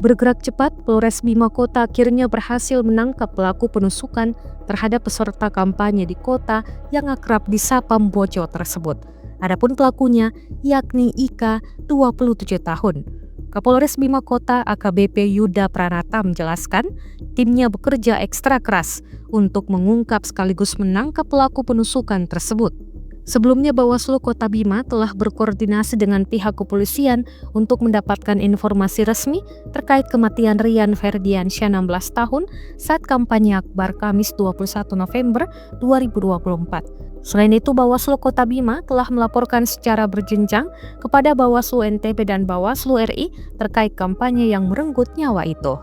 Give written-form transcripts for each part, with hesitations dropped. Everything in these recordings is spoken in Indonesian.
Bergerak cepat, Polres Bima Kota akhirnya berhasil menangkap pelaku penusukan terhadap peserta kampanye di kota yang akrab disapa Mbojo tersebut. Adapun pelakunya yakni Ika, 27 tahun. Kapolres Bima Kota AKBP Yuda Pranata menjelaskan, timnya bekerja ekstra keras untuk mengungkap sekaligus menangkap pelaku penusukan tersebut. Sebelumnya Bawaslu Kota Bima telah berkoordinasi dengan pihak kepolisian untuk mendapatkan informasi resmi terkait kematian Rian Ferdiansyah 16 tahun saat kampanye Akbar Kamis 21 November 2024. Selain itu, Bawaslu Kota Bima telah melaporkan secara berjenjang kepada Bawaslu NTB dan Bawaslu RI terkait kampanye yang merenggut nyawa itu.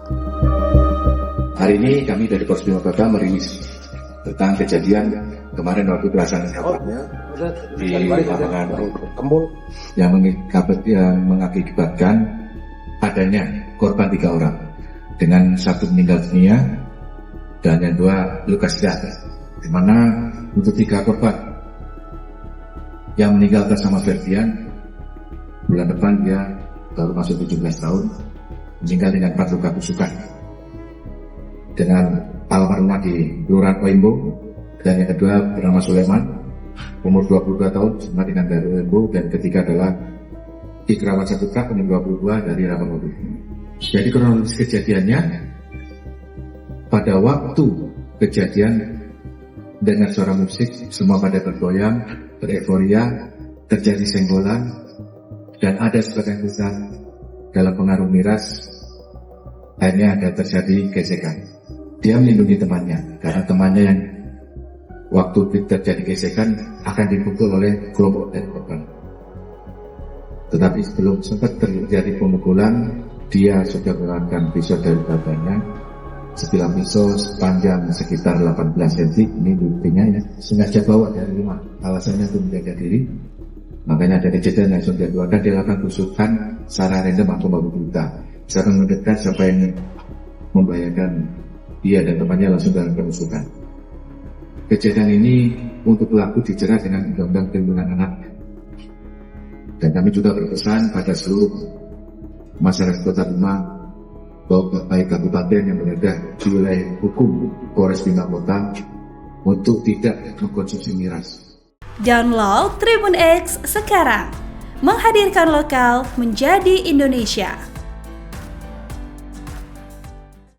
Hari ini kami dari Polres Bima Kota merilis tentang kejadian kemarin waktu pelaksanaan kampanye di lapangan yang mengakibatkan adanya korban 3 orang dengan 1 meninggal dunia dan yang 2 luka sedang, di mana untuk 3 korban yang meninggal bersama Ferdian bulan depan dia baru masuk 17 tahun meninggal dengan 4 luka tusukan dengan almarhumah di Kelurahan Oimbo, dan yang kedua bernama Sulaiman, umur 22 tahun sama dengan dari Oimbo, dan ketiga adalah Ikrawan Saputra, umur 22 dari Rawamangun. Jadi kronologis kejadiannya, pada waktu kejadian dengar suara musik, semua pada bergoyang, bereforia, terjadi senggolan, dan ada sebagian besar dalam pengaruh miras, akhirnya ada terjadi gesekan. Dia melindungi temannya, karena temannya yang waktu terjadi gesekan akan dipukul oleh kelompok dan korban. Tetapi sebelum sempat terjadi pemukulan, dia sudah menggunakan pisau dari badannya, sebilah pisau sepanjang sekitar 18 cm. Ini buktinya ya, sengaja bawa dari rumah, alasannya untuk menjaga diri. Makanya ada kejadian langsung dilakukan, dia akan tusukan secara random atau baru buta. Misalkan mendekat, siapa yang membayangkan dia dan temannya langsung dalam penusukan. Kejadian ini untuk pelaku dijerat dengan Undang-Undang Perlindungan Anak. Dan kami juga berpesan pada seluruh masyarakat Kota Bima, baik kabupaten yang berada di wilayah hukum Polres Bima Kota, untuk tidak mengkonsumsi miras. Download Tribun X sekarang, menghadirkan lokal menjadi Indonesia.